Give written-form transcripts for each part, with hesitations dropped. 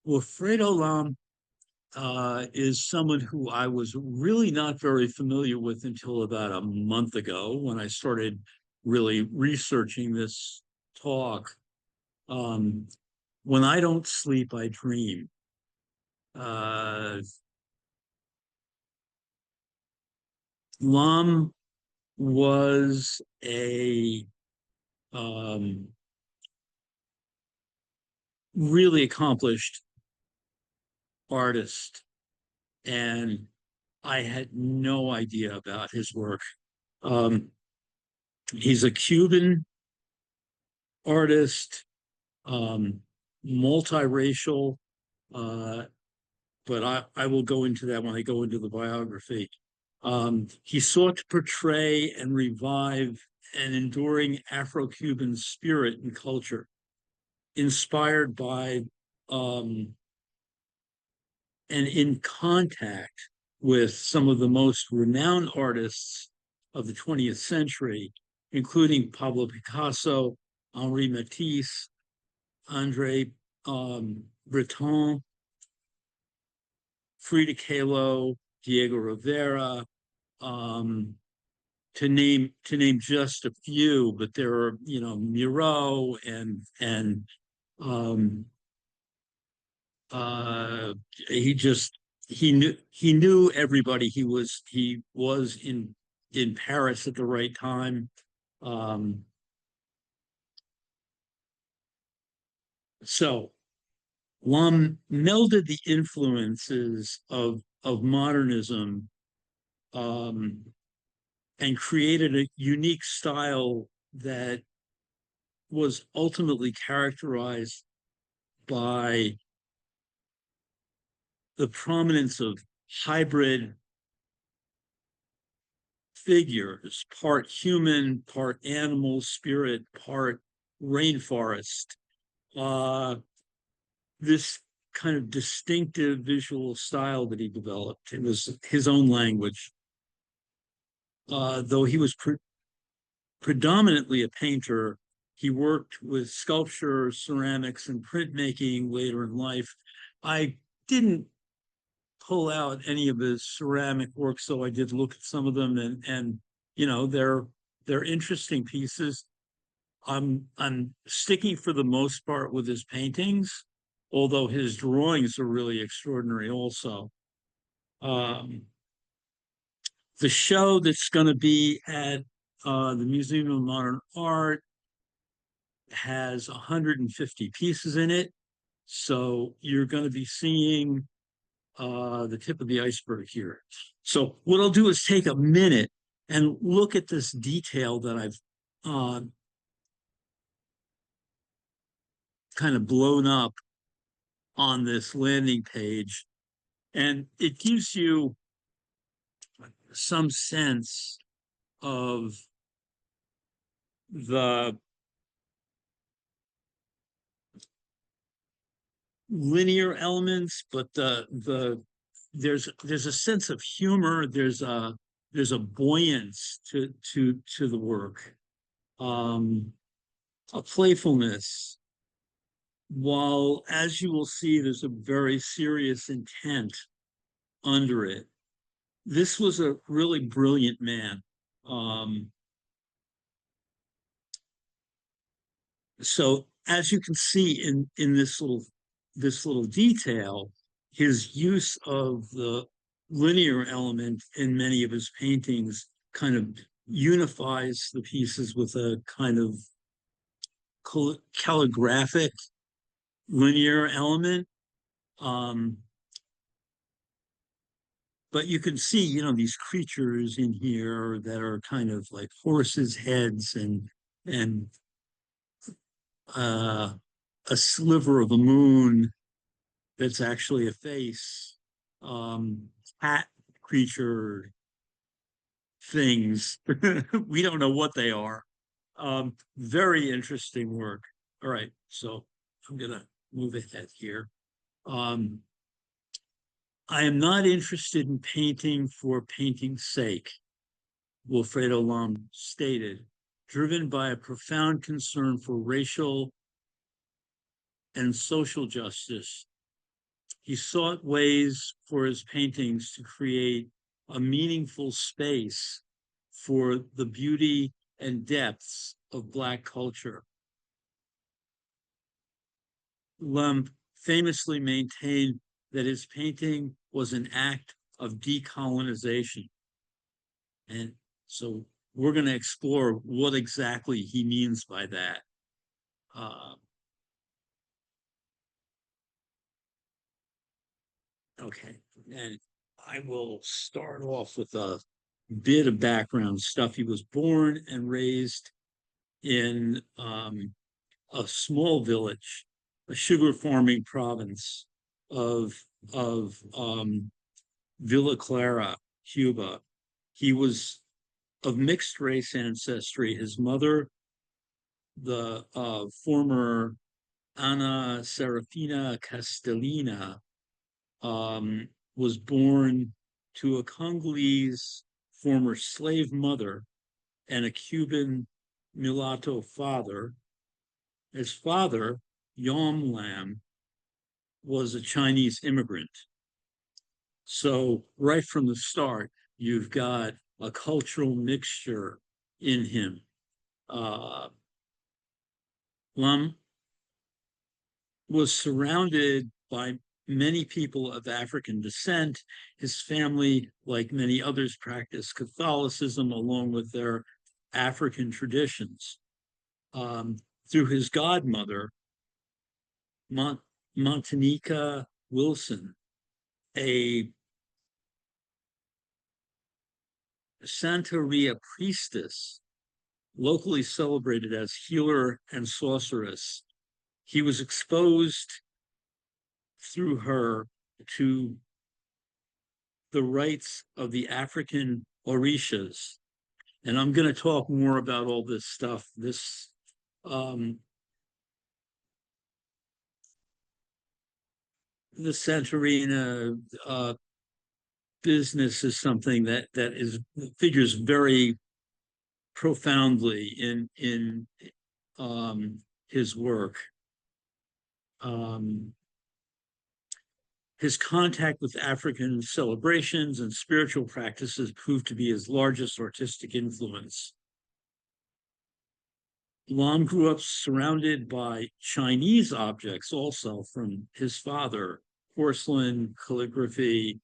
Wilfredo Lam is someone who I was really not very familiar with until about a month ago when I started really researching this talk. Um, when I don't sleep, I dream. Uh, Lam was a um, really accomplished artist, and I had no idea about his work. Um, he's a Cuban artist, um, multiracial, uh, but I will go into that when I go into the biography. He sought to portray and revive an enduring Afro Cuban spirit and culture, inspired by um, and in contact with some of the most renowned artists of the 20th century, including Pablo Picasso, Henri Matisse, Andre Breton, Frida Kahlo, Diego Rivera, um, to name just a few. But there are Miro and um, uh, he just he knew everybody. He was in Paris at the right time. Um, so Lum melded the influences of modernism, um, and created a unique style that was ultimately characterized by the prominence of hybrid figures, part human, part animal spirit, part rainforest. Uh, this kind of distinctive visual style that he developed. It was his own language. Though he was predominantly a painter, he worked with sculpture, ceramics, and printmaking later in life. I didn't pull out any of his ceramic work, so I did look at some of them, and they're interesting pieces. I'm sticking for the most part with his paintings, although his drawings are really extraordinary also. Um, the show that's going to be at the Museum of Modern Art has 150 pieces in it. So you're going to be seeing the tip of the iceberg here. So what I'll do is take a minute and look at this detail that I've uh, kind of blown up on this landing page. And it gives you some sense of the linear elements, but there's a sense of humor. There's a buoyance to the work, um, a playfulness. While, as you will see, there's a very serious intent under it. This was a really brilliant man. Um, so, as you can see in this little detail, his use of the linear element in many of his paintings kind of unifies the pieces with a kind of calligraphic linear element. Um, but you can see, these creatures in here that are kind of like horses' heads and uh, a sliver of a moon that's actually a face. Cat creature things. We don't know what they are. Very interesting work. All right, so I'm gonna move ahead here. Um, I am not interested in painting for painting's sake, Wilfredo Lam stated, driven by a profound concern for racial and social justice. He sought ways for his paintings to create a meaningful space for the beauty and depths of Black culture. Lem famously maintained that his painting was an act of decolonization. And so we're going to explore what exactly he means by that. Uh, okay, and I will start off with a bit of background stuff. He was born and raised in a small village, a sugar farming province of Villa Clara, Cuba. He was of mixed race ancestry. His mother, the former Ana Serafina Castellina, was born to a Congolese former slave mother and a Cuban mulatto father. His father, Yom Lam, was a Chinese immigrant. So right from the start, you've got a cultural mixture in him. Lam was surrounded by many people of African descent. His family, like many others, practiced Catholicism along with their African traditions. Through his godmother, Montanika Wilson, a Santeria priestess, locally celebrated as healer and sorceress. He was exposed through her to the rites of the African Orishas. And I'm going to talk more about all this stuff. The Santorina business is something that is figures very profoundly in his work. His contact with African celebrations and spiritual practices proved to be his largest artistic influence. Lam grew up surrounded by Chinese objects also from his father, porcelain, calligraphy,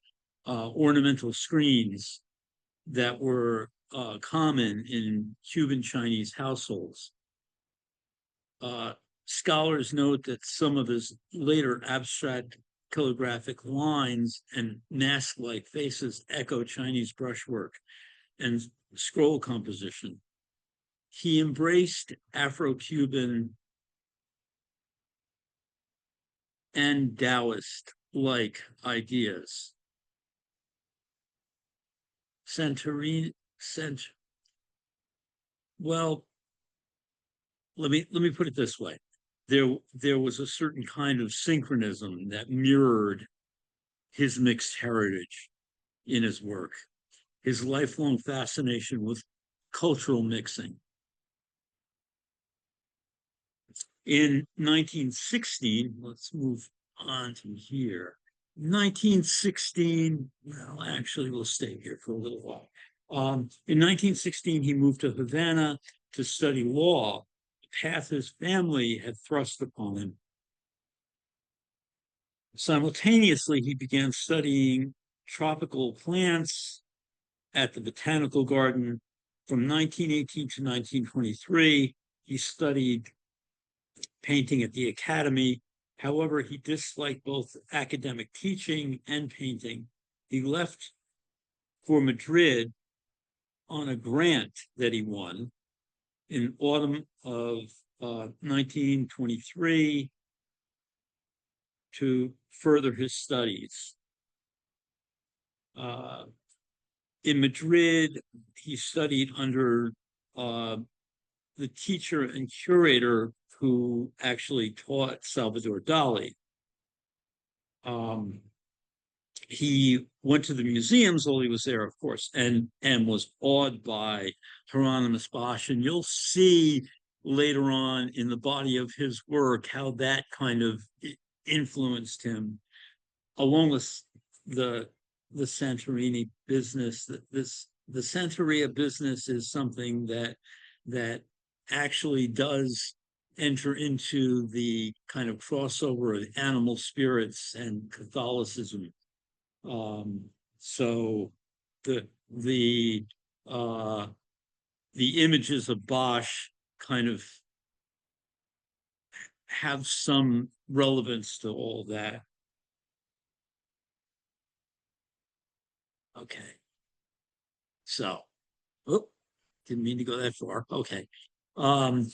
ornamental screens that were common in Cuban Chinese households. Scholars note that some of his later abstract calligraphic lines and mask-like faces echo Chinese brushwork and scroll composition. He embraced Afro-Cuban and Taoist-like ideas. Well, let me put it this way. There was a certain kind of synchronism that mirrored his mixed heritage in his work, his lifelong fascination with cultural mixing. In 1916, let's move on to here. 1916, well, actually, we'll stay here for a little while. In 1916, he moved to Havana to study law, the path his family had thrust upon him. Simultaneously, he began studying tropical plants at the Botanical Garden. From 1918 to 1923, he studied painting at the Academy. However, he disliked both academic teaching and painting. He left for Madrid on a grant that he won in autumn of 1923 to further his studies. In Madrid, he studied under the teacher and curator who actually taught Salvador Dali. He went to the museums while he was there, of course, and was awed by Hieronymus Bosch. And you'll see later on in the body of his work how that kind of influenced him. along with the the Santorini business, the Santeria business is something that actually does enter into the kind of crossover of animal spirits and Catholicism. Um, so the the uh, the images of Bosch kind of have some relevance to all that. Okay, so oh, didn't mean to go that far. Okay, um,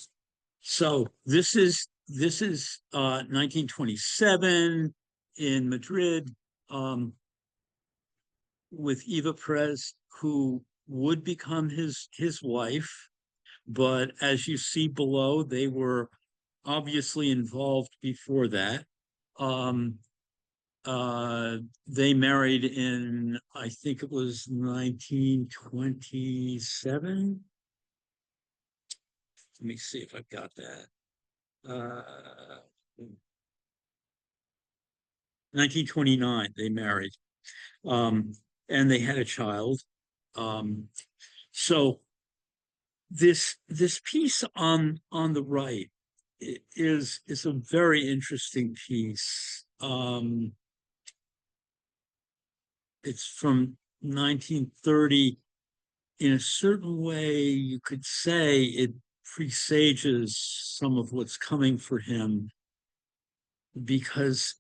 so this is 1927 in Madrid, um, with Eva Perez, who would become his wife. But as you see below, they were obviously involved before that. Um, they married in, I think it was 1927. Let me see if I've got that. Uh, 1929, they married. Um, and they had a child. Um, so this piece on the right is a very interesting piece. It's from 1930. In a certain way, you could say it presages some of what's coming for him, because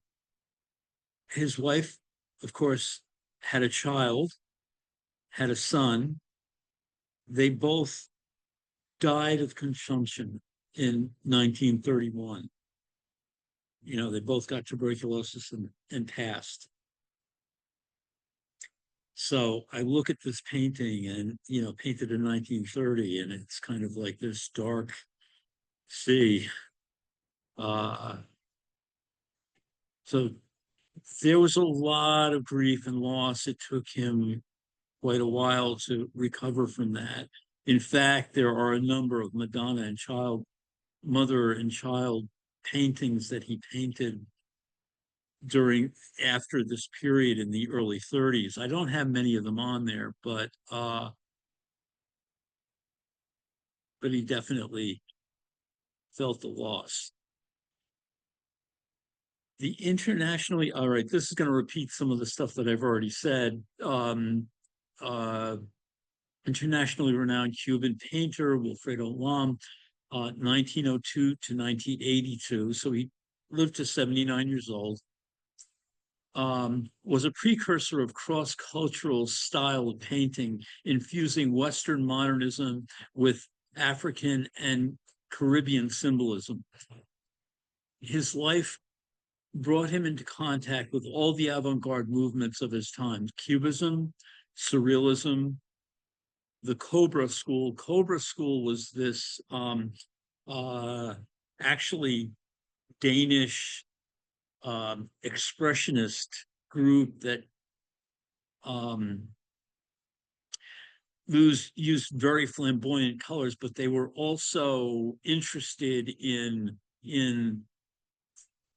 his wife, of course, had a child, had a son. They both died of consumption in 1931. You know, they both got tuberculosis and passed. So I look at this painting and, painted in 1930, and it's kind of like this dark sea. Uh, so there was a lot of grief and loss. It took him quite a while to recover from that. In fact, there are a number of Madonna and child, mother and child paintings that he painted during after this period in the early 30s. I don't have many of them on there, but he definitely felt the loss. The internationally, all right, this is going to repeat some of the stuff that I've already said. Uh, Internationally renowned Cuban painter, Wilfredo Lam, 1902 to 1982. So he lived to 79 years old. Was a precursor of cross-cultural style of painting, infusing Western modernism with African and Caribbean symbolism. His life brought him into contact with all the avant-garde movements of his time: Cubism, Surrealism, the Cobra School. Cobra School was this uh, actually Danish expressionist group that um, used very flamboyant colors, but they were also interested in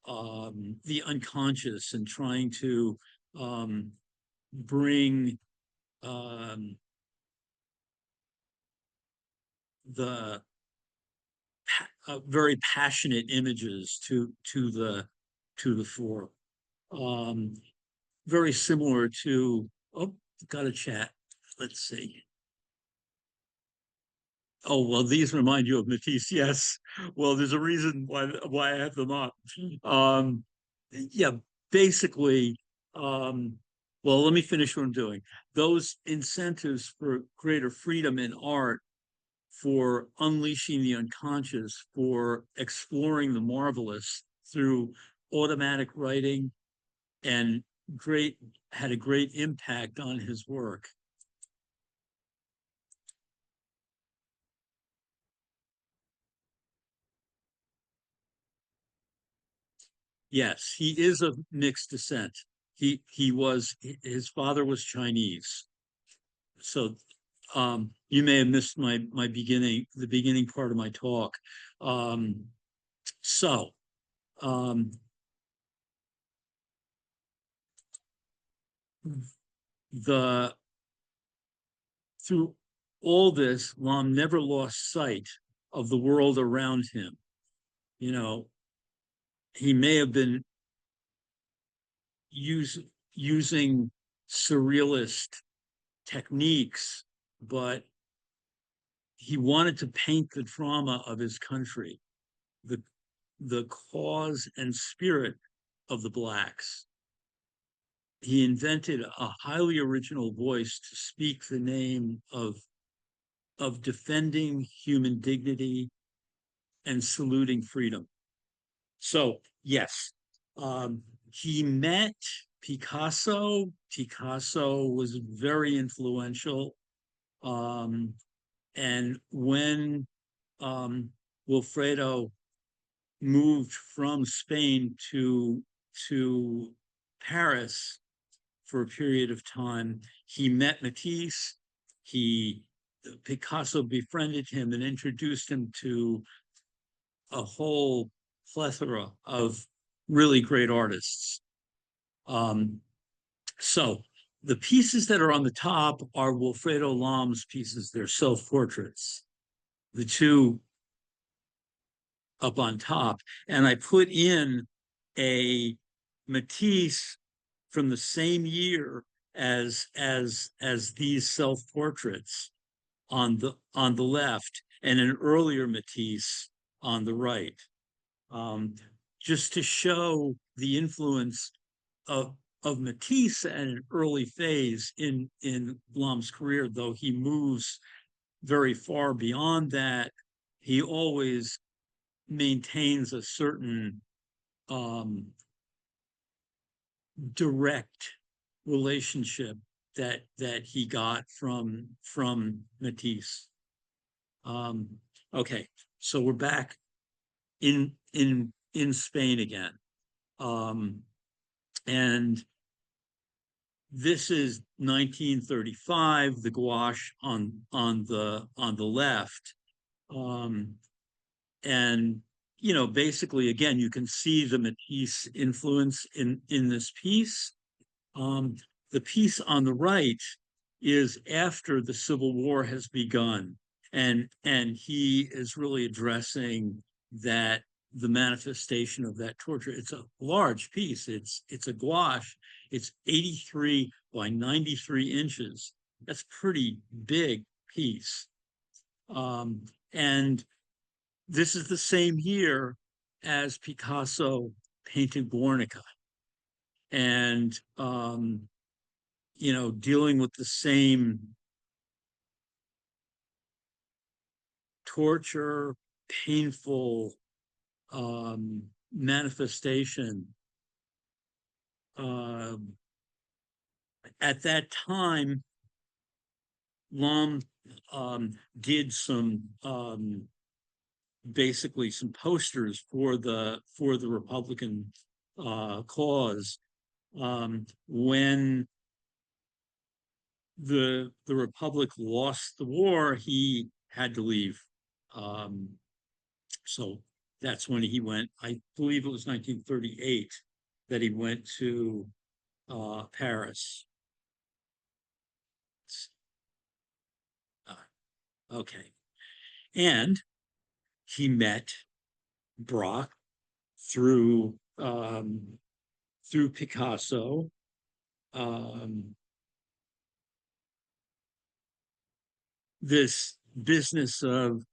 the unconscious and trying to um, bring um, the very passionate images to the fore. Um, Very similar to, oh, got a chat. Let's see. Oh, well, these remind you of Matisse. Yes. Well, there's a reason why I have them up. Um, yeah, basically, um, well, let me finish what I'm doing. Those incentives for greater freedom in art, for unleashing the unconscious, for exploring the marvelous through automatic writing, and great had a great impact on his work. Yes, he is of mixed descent. He was his father was Chinese. So you may have missed my the beginning part of my talk. Um, so um, the through all this, Lam never lost sight of the world around him. You know, he may have been use, using surrealist techniques, but he wanted to paint the drama of his country, the the cause and spirit of the blacks. He invented a highly original voice to speak the name of defending human dignity and saluting freedom. So yes, he met Picasso. Picasso was very influential. Um, and when Wilfredo moved from Spain to Paris for a period of time, he met Matisse. He Picasso befriended him and introduced him to a whole plethora of really great artists. Um, so the pieces that are on the top are Wilfredo Lam's pieces. They're self-portraits. The two up on top, and I put in a Matisse from the same year as these self-portraits on the left, and an earlier Matisse on the right, um, just to show the influence of Matisse at an early phase in Blum's career. Though he moves very far beyond that, he always maintains a certain direct relationship that he got from Matisse. Okay, so we're back in Spain again, and this is 1935. The gouache on the left, and you know, basically, again, you can see the Matisse influence in this piece. The piece on the right is after the Civil War has begun, and he is really addressing that the manifestation of that torture. It's a large piece. It's a gouache. It's 83 by 93 inches. That's pretty big piece. And this is the same year as Picasso painted Guernica. And, you know, dealing with the same torture, painful manifestation. At that time, Lom did some basically some posters for the Republican cause. When the Republic lost the war, he had to leave. So that's when he went. I believe it was 1938 that he went to Paris. Okay, and he met Braque through Picasso. This business of,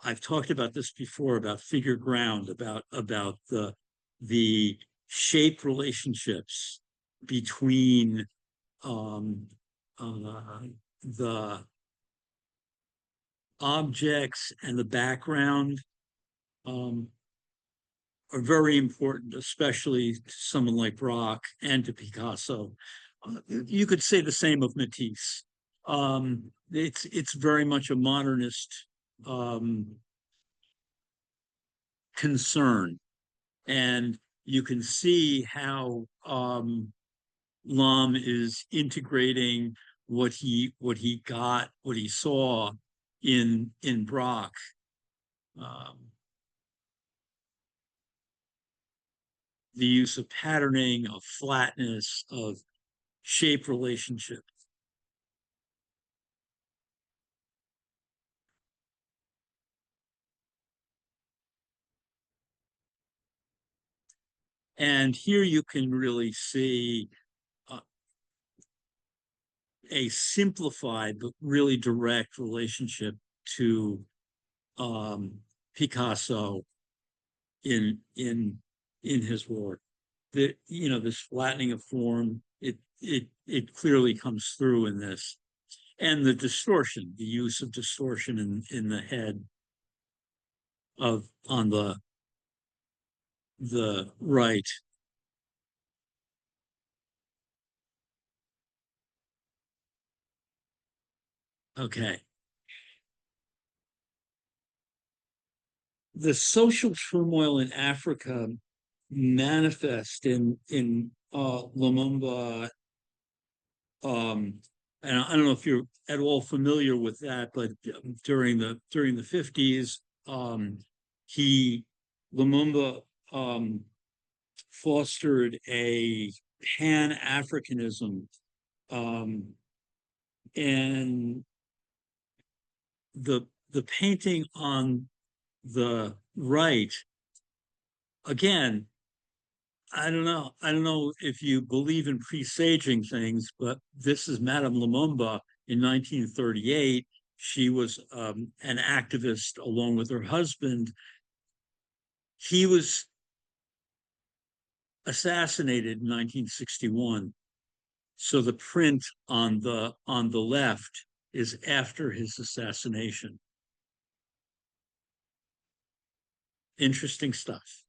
I've talked about this before, about figure ground, about the shape relationships between the objects and the background, are very important, especially to someone like Braque and to Picasso. You could say the same of Matisse. It's very much a modernist concern, and you can see how Lom is integrating what he saw in Braque. The use of patterning, of flatness, of shape relationship. And here you can really see uh, a simplified but really direct relationship to um, Picasso in his work. The this flattening of form, it clearly comes through in this, and the distortion, the use of distortion in the head of on the right. Okay, the social turmoil in Africa manifest in Lumumba. Um, and I don't know if you're at all familiar with that, but during the 50s, he Lumumba fostered a pan-Africanism, um, and the painting on the right, again, I don't know if you believe in presaging things, but this is Madame Lumumba in 1938. She was an activist along with her husband. He was assassinated in 1961. So the print on the left is after his assassination. Interesting stuff.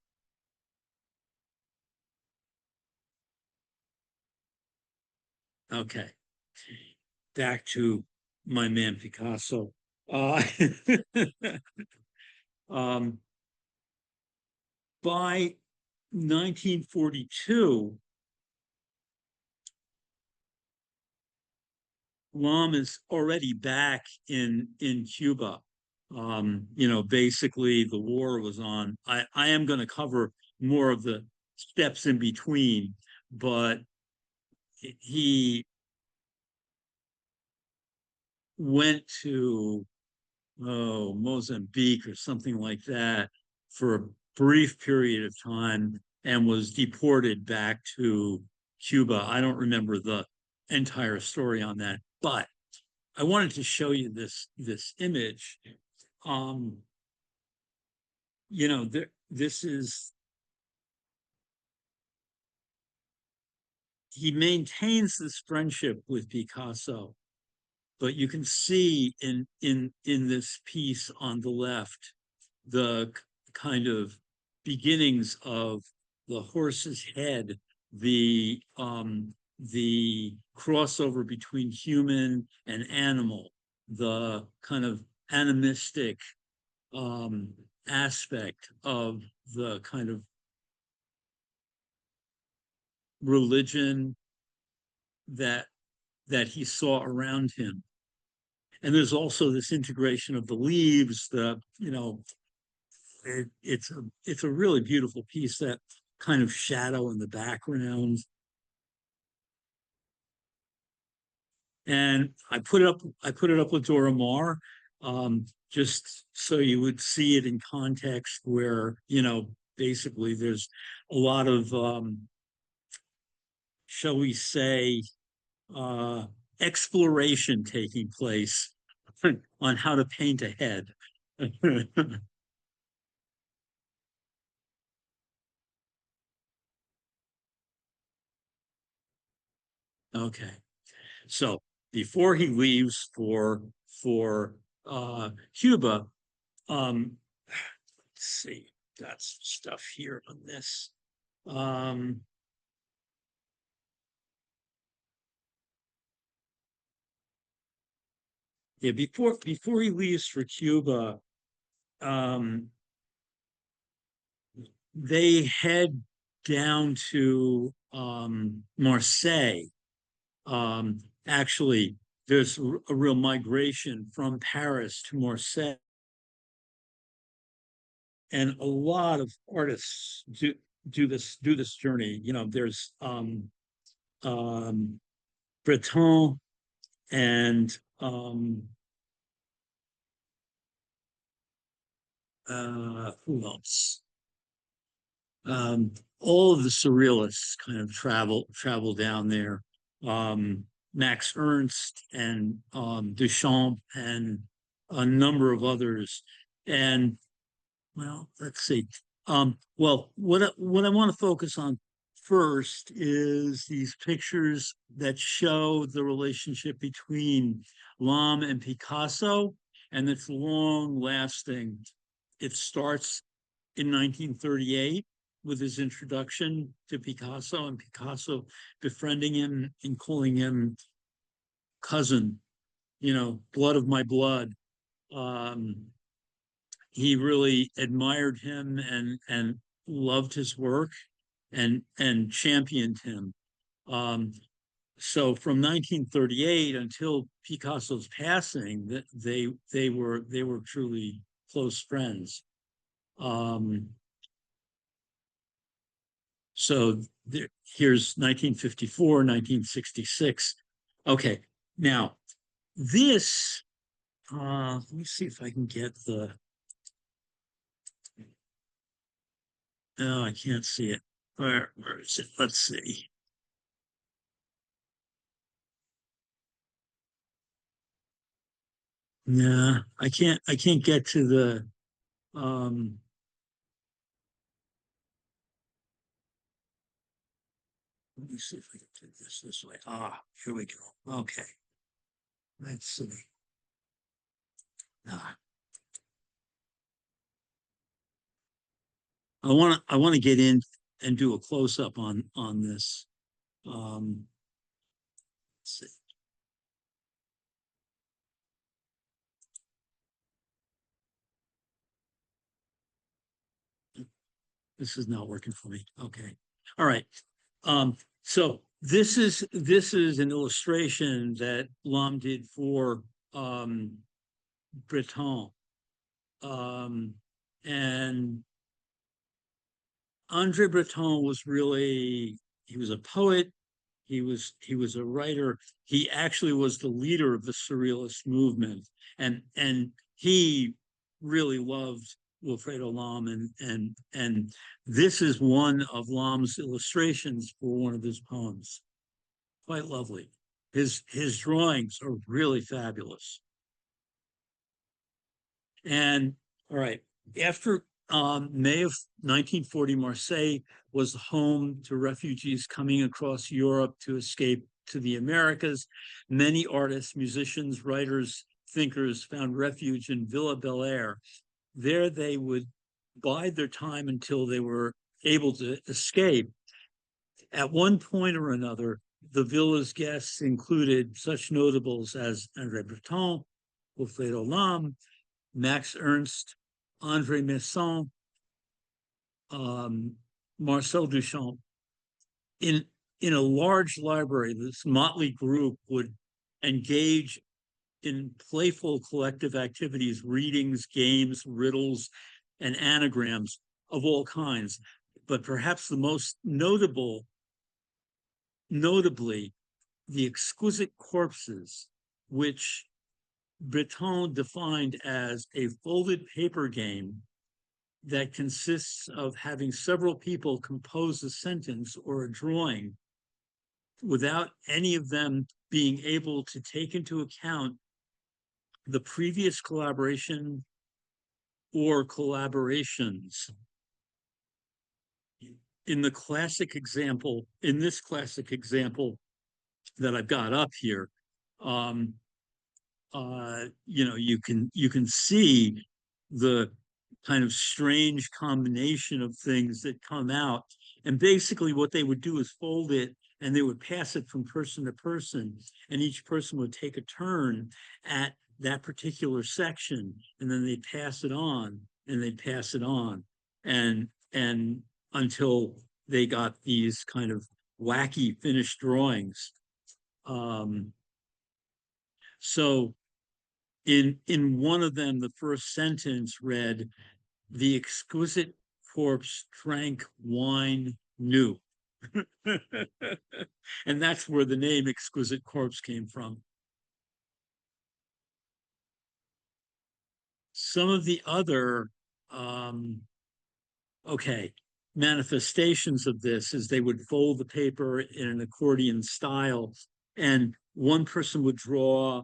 Okay, back to my man Picasso. Uh, um, by 1942, Lam is already back in Cuba. Basically the war was on. I am going to cover more of the steps in between, but he went to Mozambique or something like that for a brief period of time and was deported back to Cuba. I don't remember the entire story on that, but I wanted to show you this image. Um, this is he maintains this friendship with Picasso, but you can see in this piece on the left the kind of beginnings of the horse's head, the crossover between human and animal, the kind of animistic um, aspect of the kind of religion that that he saw around him. And there's also this integration of the leaves, it's a really beautiful piece, that kind of shadow in the background. And I put it up with Dora Maar, just so you would see it in context, where basically there's a lot of shall we say uh, exploration taking place on how to paint a head. Okay, so before he leaves for Cuba, let's see, got some stuff here on this. Um, yeah, before he leaves for Cuba, um, they head down to Marseille. Actually, there's a real migration from Paris to Marseille, and a lot of artists do this journey. There's Breton, and who else? All of the surrealists kind of travel down there. Max Ernst and Duchamp and a number of others. And well, let's see. Well, what I want to focus on first is these pictures that show the relationship between Lam and Picasso, and it's long lasting. It starts in 1938 with his introduction to Picasso, and Picasso befriending him and calling him cousin, blood of my blood. Um, he really admired him and loved his work and championed him. Um, so from 1938 until Picasso's passing, that they were truly close friends. Um, so here's 1954, 1966. Okay, now this. Let me see if I can get the. No, I can't see it. Where is it? Let's see. Yeah, I can't get to the um let me see if I can do this way. Here we go. Okay. Let's see. Ah, I want to get in and do a close up on this. Um let's see. This is not working for me. Okay. All right. So this is an illustration that Lam did for Breton. Um, and Andre Breton was really, he was a poet, he was a writer. He actually was the leader of the surrealist movement, and he really loved Wilfredo Lam, and this is one of Lam's illustrations for one of his poems. Quite lovely. His drawings are really fabulous. And all right, after May of 1940, Marseille was home to refugees coming across Europe to escape to the Americas. Many artists, musicians, writers, thinkers found refuge in Villa Bel Air. There they would bide their time until they were able to escape. At one point or another, the villa's guests included such notables as André Breton, Wilfredo Lam, Max Ernst, Andre Masson, Marcel Duchamp. In in a large library, this motley group would engage in playful collective activities, readings, games, riddles, and anagrams of all kinds. But perhaps the most notably, the exquisite corpses, which Breton defined as a folded paper game that consists of having several people compose a sentence or a drawing without any of them being able to take into account the previous collaboration or collaborations. In this classic example that I've got up here, um, you can see the kind of strange combination of things that come out. And basically, what they would do is fold it and they would pass it from person to person, and each person would take a turn at that particular section, and then they'd pass it on and they'd pass it on, and until they got these kind of wacky finished drawings. Um, so in one of them, the first sentence read, "The exquisite corpse drank wine new." And that's where the name Exquisite Corpse came from. Some of the other um, okay, manifestations of this is they would fold the paper in an accordion style, and one person would draw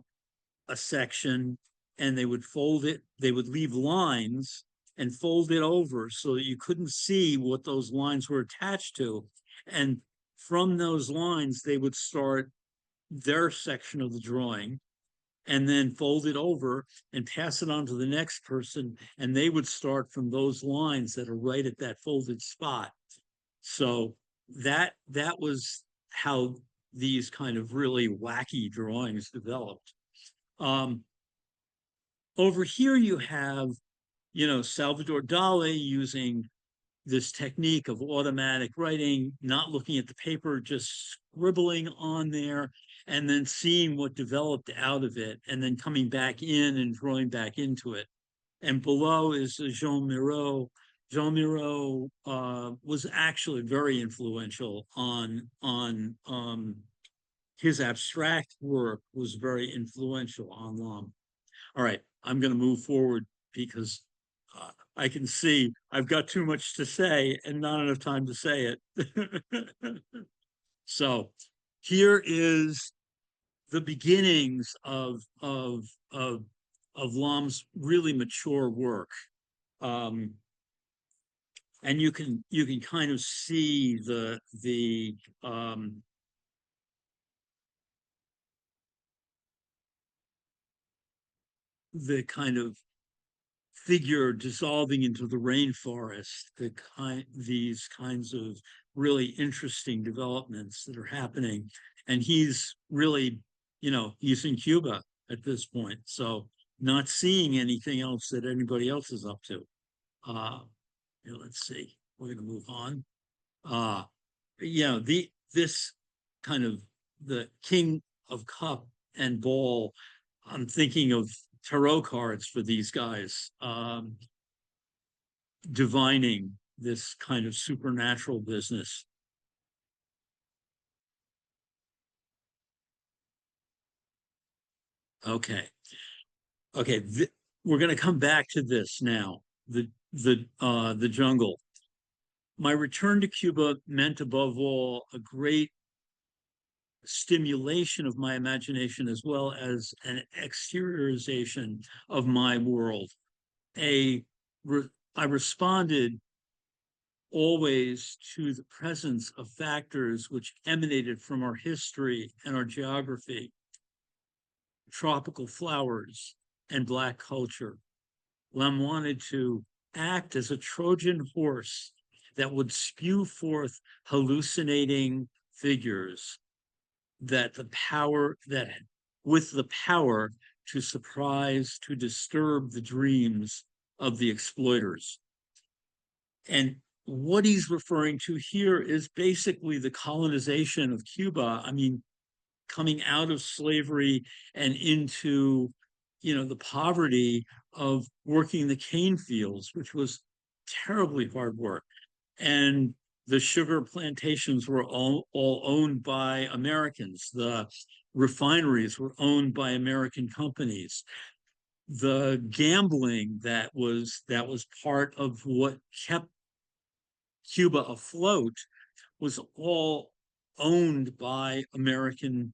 a section and they would fold it, they would leave lines and fold it over so that you couldn't see what those lines were attached to. And from those lines, they would start their section of the drawing and then fold it over and pass it on to the next person. And they would start from those lines that are right at that folded spot. So that was how these kind of really wacky drawings developed. Um, Over here you have, Salvador Dali using this technique of automatic writing, not looking at the paper, just scribbling on there, and then seeing what developed out of it, and then coming back in and drawing back into it. And below is Jean Miro. Jean Miro was actually very influential on his abstract work was very influential on Lam. All right, I'm going to move forward because I can see I've got too much to say and not enough time to say it. So here is the beginnings of Lam's really mature work. Um, and you can kind of see the kind of figure dissolving into the rainforest, these kinds of really interesting developments that are happening. And he's really, he's in Cuba at this point, so not seeing anything else that anybody else is up to. Uh, let's see, we're going to move on. Uh, this kind of the King of Cup and Ball. I'm thinking of tarot cards for these guys, divining this kind of supernatural business. Okay, okay, we're going to come back to this now. The jungle. My return to Cuba meant, above all, a great stimulation of my imagination as well as an exteriorization of my world. A I responded always to the presence of factors which emanated from our history and our geography, tropical flowers and Black culture. Lem wanted to act as a Trojan horse that would spew forth hallucinating figures that the power that with the power to surprise, to disturb the dreams of the exploiters. And what he's referring to here is basically the colonization of Cuba. I mean, coming out of slavery and into, the poverty of working the cane fields, which was terribly hard work. And the sugar plantations were all owned by Americans. The refineries were owned by American companies. The gambling that was part of what kept Cuba afloat was all owned by American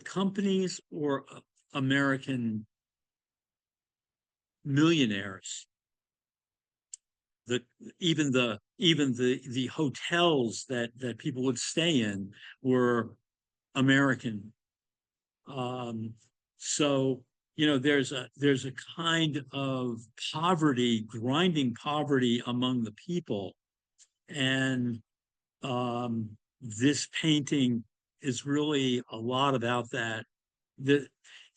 companies or American millionaires. The even the hotels that people would stay in were American. So there's a kind of poverty, grinding poverty among the people, and this painting is really a lot about that. The,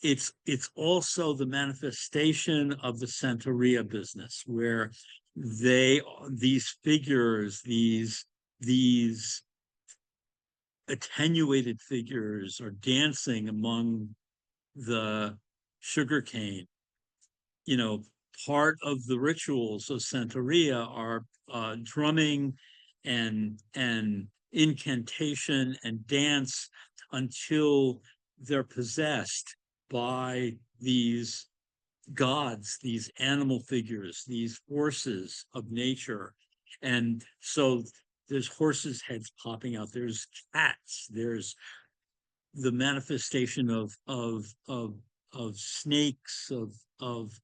it's also the manifestation of the Santeria business, where these figures, these attenuated figures are dancing among the sugarcane, you know, part of the rituals of Santeria are drumming and incantation and dance until they're possessed by these gods, these animal figures, these forces of nature. And so there's horses' heads popping out, there's cats, there's the manifestation of snakes, of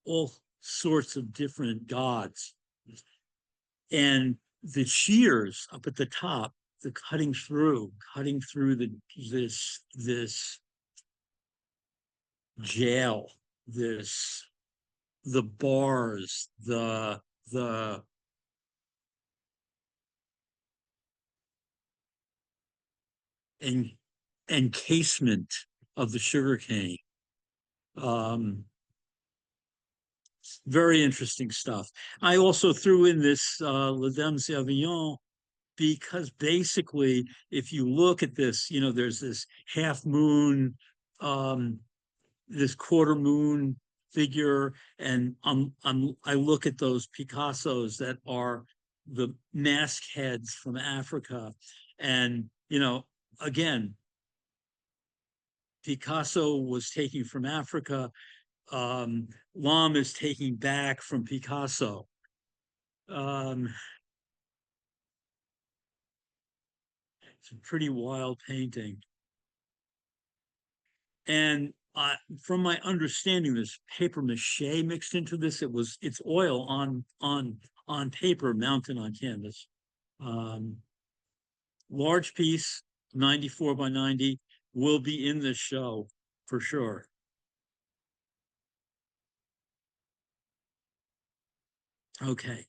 all sorts of different gods. And the shears up at the top, the cutting through this jail, this the bars, the en, encasement of the sugarcane. Um, Very interesting stuff. I also threw in this Les Dames d'Avignon because basically, if you look at this, there's this half moon, um, this quarter moon figure, and I look at those Picassos that are the mask heads from Africa, and again, Picasso was taking from Africa. Lam is taking back from Picasso. Um, it's a pretty wild painting. And from my understanding, there's paper mache mixed into this. It's oil on paper mounted on canvas. Um, Large piece, 94 by 90, will be in this show for sure. Okay.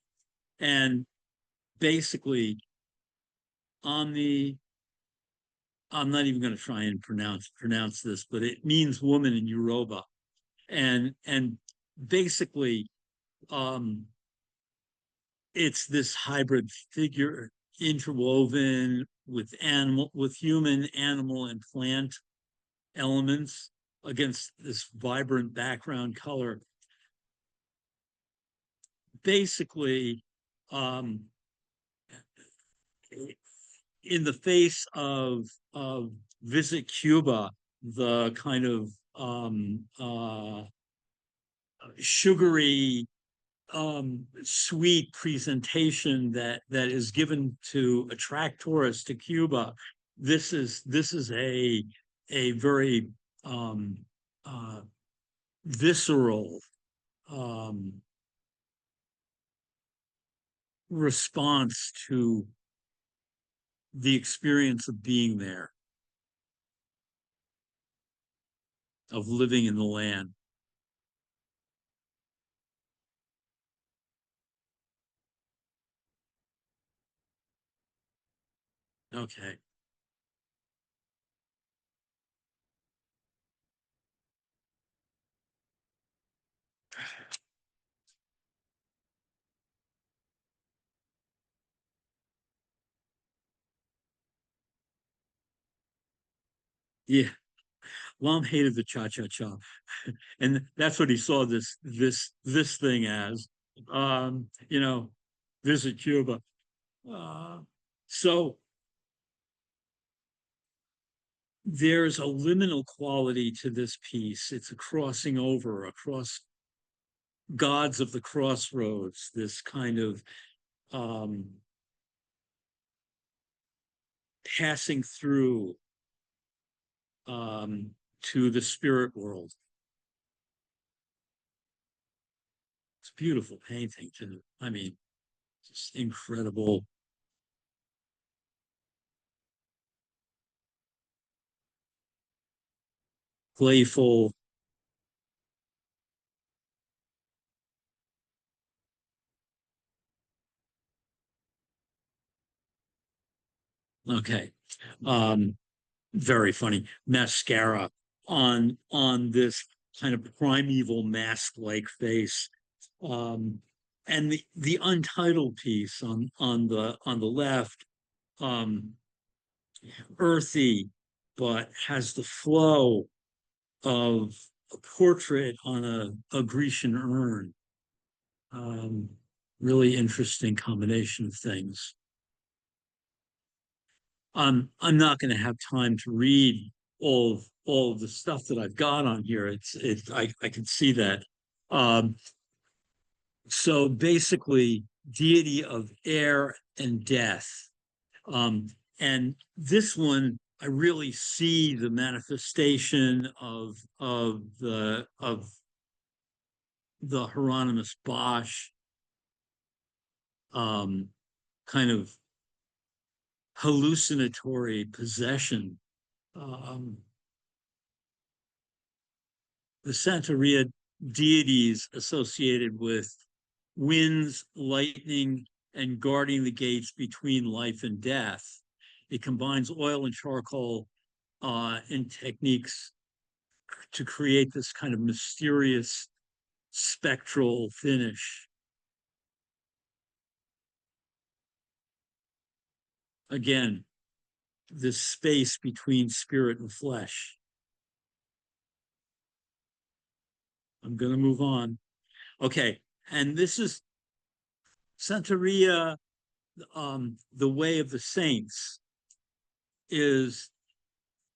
And basically on the I'm not even going to try and pronounce this, but it means woman in Yoruba. And basically um it's this hybrid figure interwoven with human, animal, and plant elements against this vibrant background color. Basically, um, in the face of Visit Cuba, the kind of sugary, sweet presentation that is given to attract tourists to Cuba. This is a very um, uh, visceral um, response to the experience of being there, of living in the land. Okay. Yeah. Lom hated the cha-cha-cha, and that's what he saw this thing as. Visit Cuba. Uh, so there's a liminal quality to this piece. It's a crossing over across gods of the crossroads. This kind of um, passing through to the spirit world. It's a beautiful painting too. I mean, just incredible. Playful. Okay. Um, Very funny. Mascara on this kind of primeval mask-like face. Um, and the untitled piece on the left, um, earthy, but has the flow of a portrait on a Grecian urn. Um, really interesting combination of things. I'm not going to have time to read all of the stuff that I've got on here. I can see that. Um, so basically, deity of air and death. Um, and this one, I really see the manifestation of the Hieronymus Bosch um, kind of hallucinatory possession. Um, the Santeria deities associated with winds, lightning, and guarding the gates between life and death. It combines oil and charcoal in techniques to create this kind of mysterious spectral finish. Again, this space between spirit and flesh. I'm going to move on. Okay. And this is Santeria, the way of the saints, is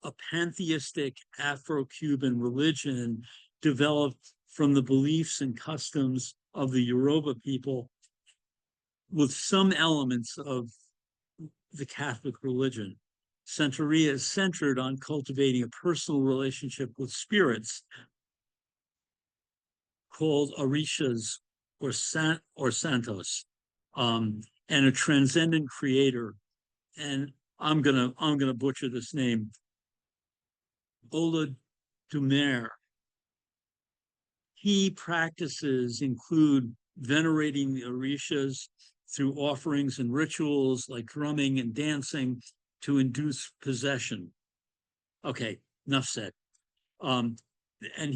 a pantheistic Afro-Cuban religion developed from the beliefs and customs of the Yoruba people with some elements of the Catholic religion. Santeria is centered on cultivating a personal relationship with spirits called orishas or santos, and a transcendent creator. And I'm gonna butcher this name, Ola Dumer. Key practices include venerating the orishas through offerings and rituals like drumming and dancing to induce possession. Okay, enough said. Um, and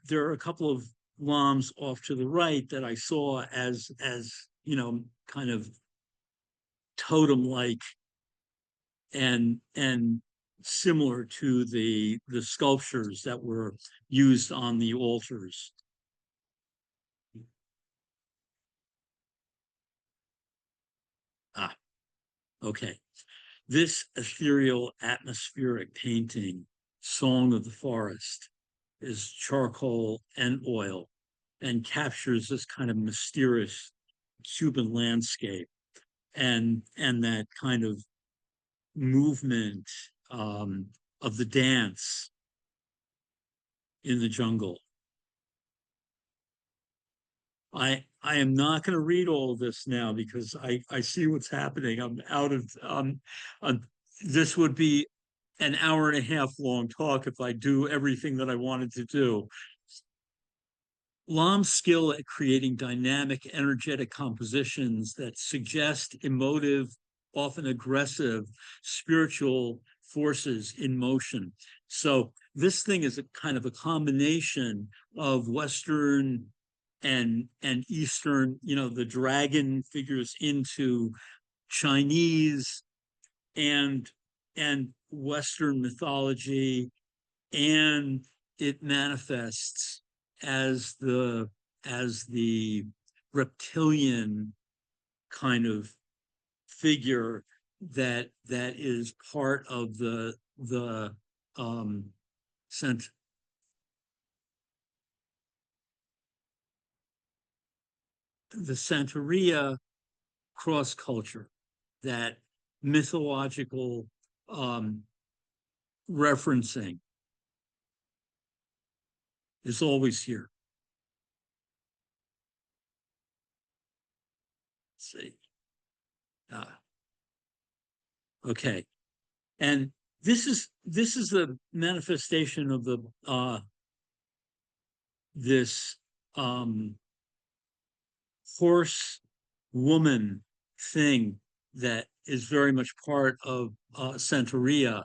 there are a couple of lams off to the right that I saw as kind of totem like and similar to the sculptures that were used on the altars. Ah, okay. This ethereal atmospheric painting, Song of the Forest, is charcoal and oil and captures this kind of mysterious Cuban landscape and that kind of movement of the dance in the jungle. I am not going to read all of this now because I see what's happening. I'm out of this would be an hour and a half long talk if I do everything that I wanted to do. Lam's skill at creating dynamic, energetic compositions that suggest emotive, often aggressive, spiritual forces in motion. So this thing is a kind of a combination of Western and Eastern, the dragon figures into Chinese and Western mythology, and it manifests as the reptilian kind of figure that is part of the um sent the Santeria cross culture, that mythological um referencing is always here. Let's see. Okay. And this is the manifestation of the this um horse woman thing that is very much part of Santeria,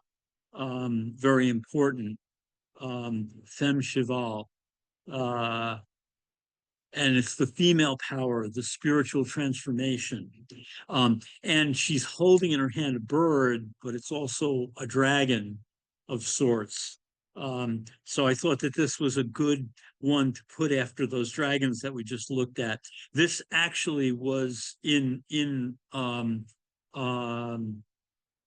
very important, femme cheval. Uh, and it's the female power, the spiritual transformation. And she's holding in her hand a bird, but it's also a dragon of sorts. So I thought that this was a good one to put after those dragons that we just looked at. This actually was in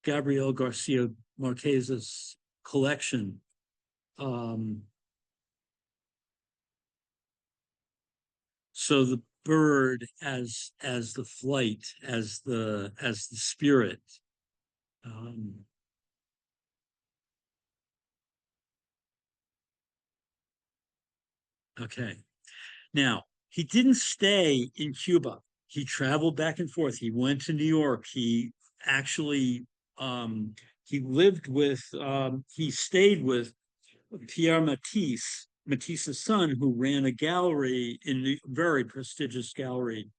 Gabriel Garcia Marquez's collection. Um, so the bird as the flight, as the spirit. Um, okay. Now, he didn't stay in Cuba. He traveled back and forth. He went to New York. He actually he lived with he stayed with Pierre Matisse, Matisse's son, who ran a gallery in a very prestigious gallery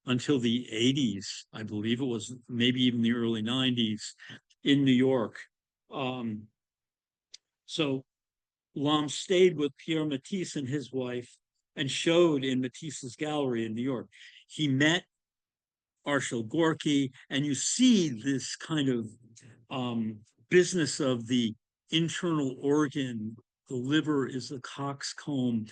until the 80s, I believe it was, maybe even the early 90s in New York. Um, so Lom stayed with Pierre Matisse and his wife and showed in Matisse's gallery in New York. He met Arshil Gorky, and you see this kind of um, business of the internal organ. The liver is the coxcomb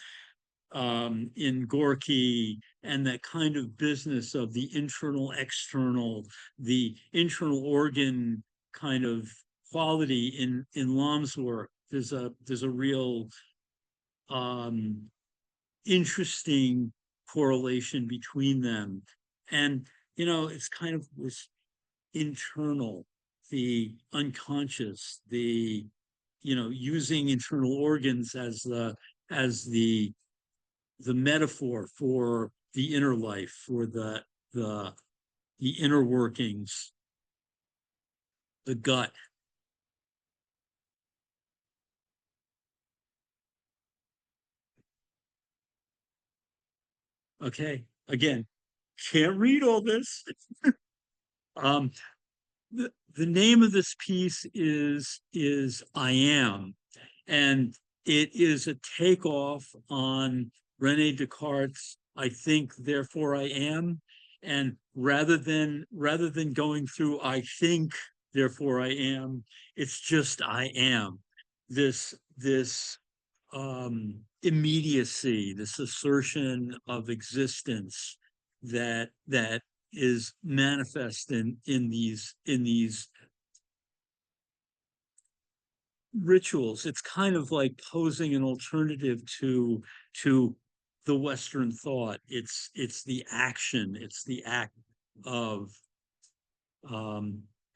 in Gorky, and that kind of business of the internal, external, the internal organ kind of quality in Lom's work. There's a real um, interesting correlation between them. And, it's kind of this internal, the unconscious, using internal organs as the metaphor for the inner life, for the the inner workings, the gut. Okay. Again, can't read all this. Um, the name of this piece is I Am, and it is a takeoff on Rene Descartes' I think, therefore I am. And rather than going through I think, therefore I am, it's just I am. This immediacy, this assertion of existence that is manifest in these rituals. It's kind of like posing an alternative to the Western thought. It's the action, it's the act of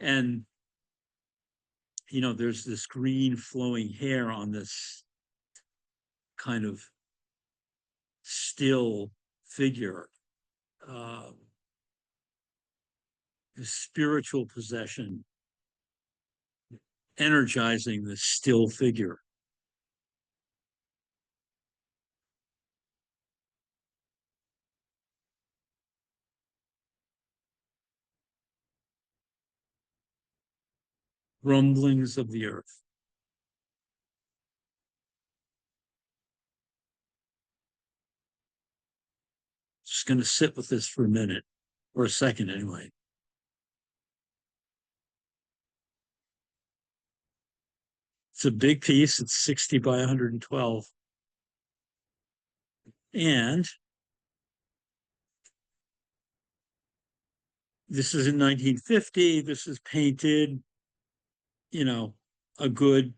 and there's this green flowing hair on this kind of still figure, uh, the spiritual possession energizing this still figure. Rumblings of the earth. Just going to sit with this for a minute, or a second anyway. It's a big piece. It's 60 by 112. And this is in 1950. This is painted, you know, a good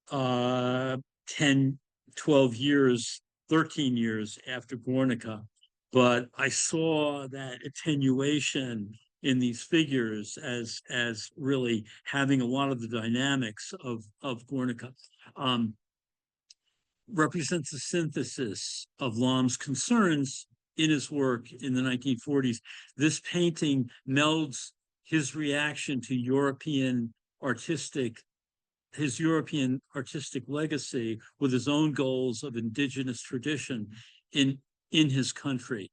uh, 10, 12 years, 13 years after Guernica. But I saw that attenuation in these figures as really having a lot of the dynamics of Guernica. Um, Represents a synthesis of Lom's concerns in his work in the 1940s. This painting melds his reaction to his European artistic legacy with his own goals of indigenous tradition in in his country.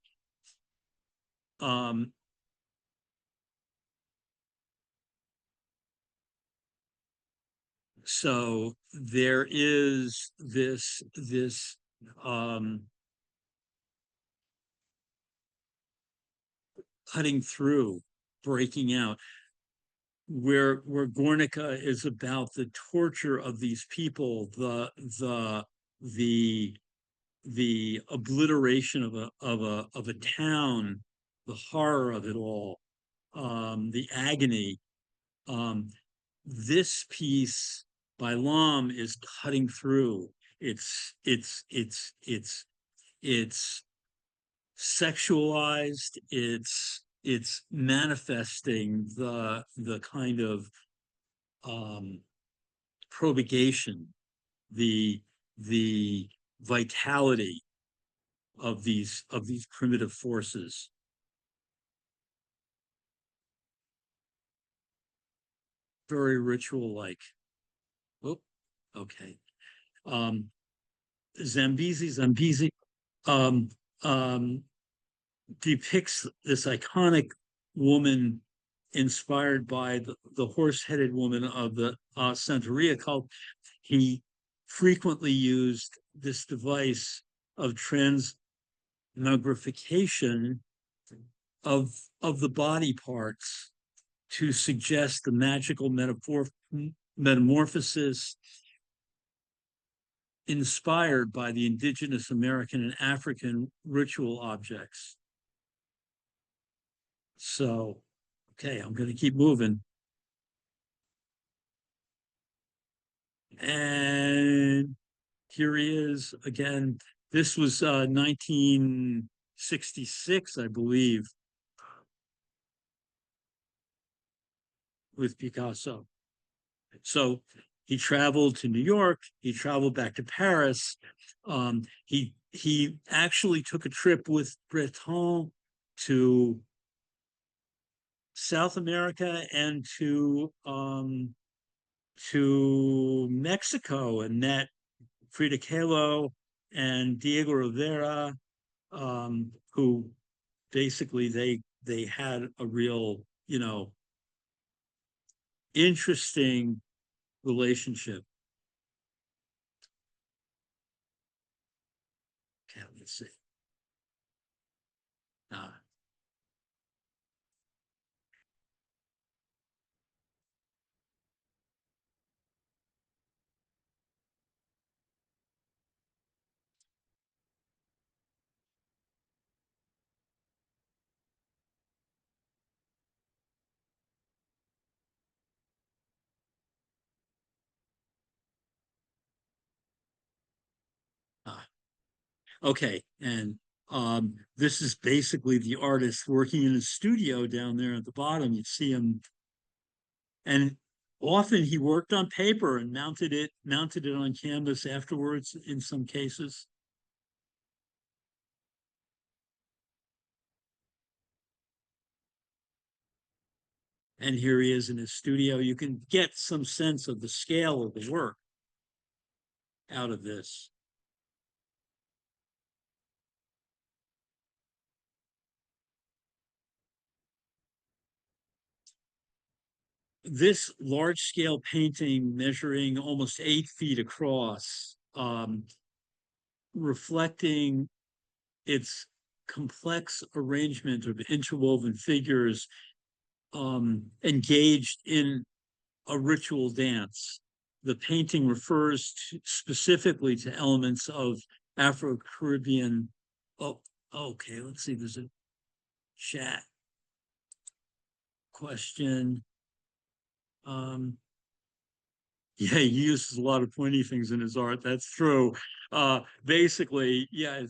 Um, so there is this um, cutting through, breaking out. where Guernica is about the torture of these people, the the obliteration of a town, the horror of it all, the agony. Um, this piece by Lam is cutting through. It's sexualized. It's manifesting the kind of um, propagation, the the vitality of these primitive forces. Very ritual like. Oh, okay. Um, Zambezi um, um, depicts this iconic woman inspired by the horse-headed woman of the Santeria cult. He frequently used this device of transmogrification of the body parts to suggest the magical metamorphosis inspired by the indigenous American and African ritual objects. So, okay, I'm going to keep moving. And here he is again. This was 1966, I believe, with Picasso. So he traveled to New York. He traveled back to Paris. He actually took a trip with Breton to South America and to Mexico and met Frida Kahlo and Diego Rivera, who basically they had a real, interesting relationship. Okay, let's see. Uh, uh, okay, and this is basically the artist working in his studio down there at the bottom. You see him, and often he worked on paper and mounted it on canvas afterwards in some cases. And here he is in his studio. You can get some sense of the scale of the work out of this. This large scale painting measuring almost 8 feet across, reflecting its complex arrangement of interwoven figures, engaged in a ritual dance. The painting refers specifically to elements of Afro-Caribbean. Oh, okay, let's see, there's a chat question. Um, yeah, he uses a lot of pointy things in his art. That's true. Basically, yeah,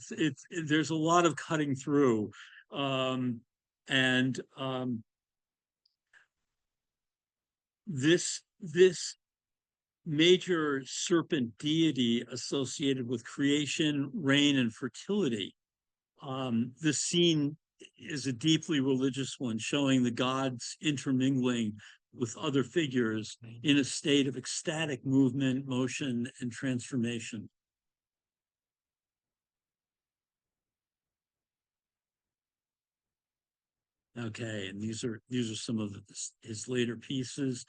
there's a lot of cutting through, and this major serpent deity associated with creation, rain, and fertility. The scene is a deeply religious one, showing the gods intermingling with other figures in a state of ecstatic movement, motion, and transformation. Okay, and these are some of his later pieces.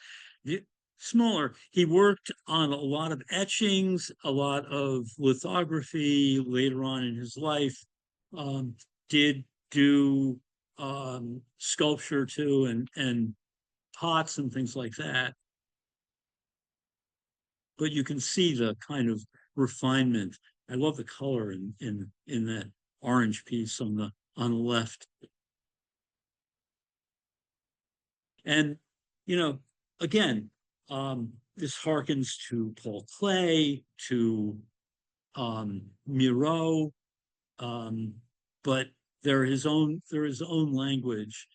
The, smaller, he worked on a lot of etchings, a lot of lithography later on in his life. Did do sculpture too, and pots and things like that. But you can see the kind of refinement. I love the color in that orange piece on the left. And you know, again, this harkens to Paul Klee, to Miro, um, but they're his own language.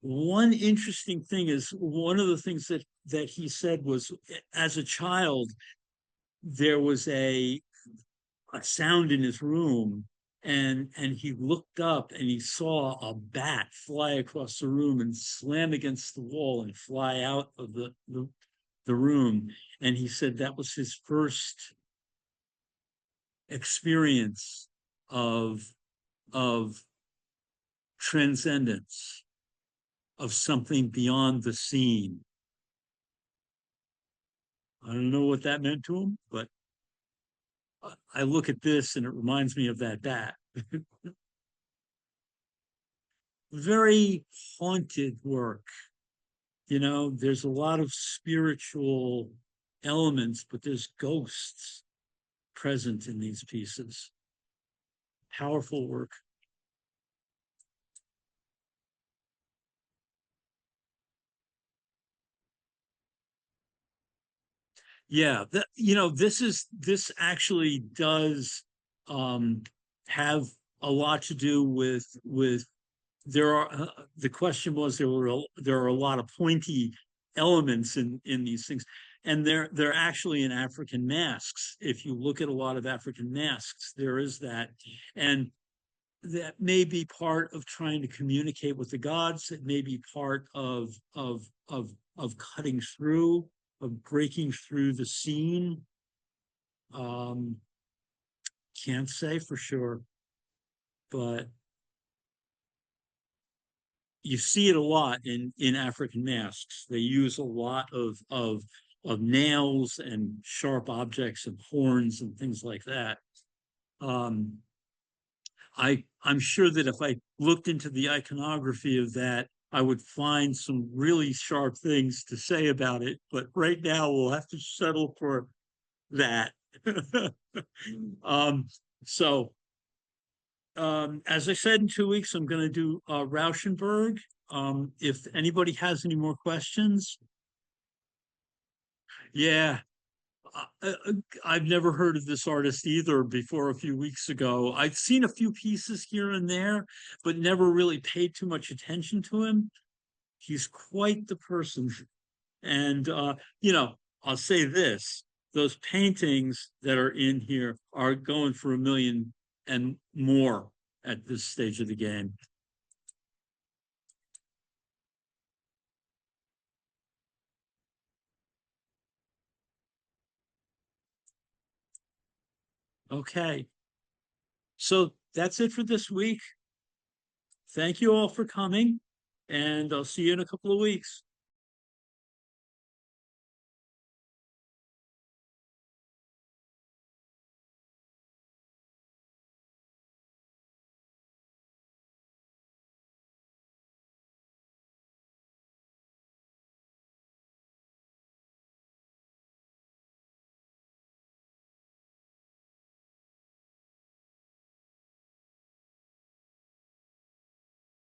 One interesting thing is one of the things that he said was as a child there was a sound in his room, and he looked up and he saw a bat fly across the room and slam against the wall and fly out of the room. And he said that was his first experience of of transcendence, of something beyond the scene. I don't know what that meant to him, but I look at this and it reminds me of that bat. Very haunted work. You know, there's a lot of spiritual elements, but there's ghosts present in these pieces. Powerful work. Yeah, this actually does um, have a lot to do with there are the question was there are a lot of pointy elements in these things, and they're actually in African masks. If you look at a lot of African masks, there is that, and that may be part of trying to communicate with the gods. It may be part of cutting through, of breaking through the scene. Um, can't say for sure, but you see it a lot in African masks. They use a lot of nails and sharp objects and horns and things like that. Um, I'm sure that if I looked into the iconography of that, I would find some really sharp things to say about it. But right now, we'll have to settle for that. um, so, as I said, in 2 weeks, I'm going to do Rauschenberg. If anybody has any more questions, yeah, I've never heard of this artist either before a few weeks ago. I've seen a few pieces here and there, but never really paid too much attention to him. He's quite the person. And, I'll say this, those paintings that are in here are going for 1 million and more at this stage of the game. Okay. So that's it for this week. Thank you all for coming, and I'll see you in a couple of weeks.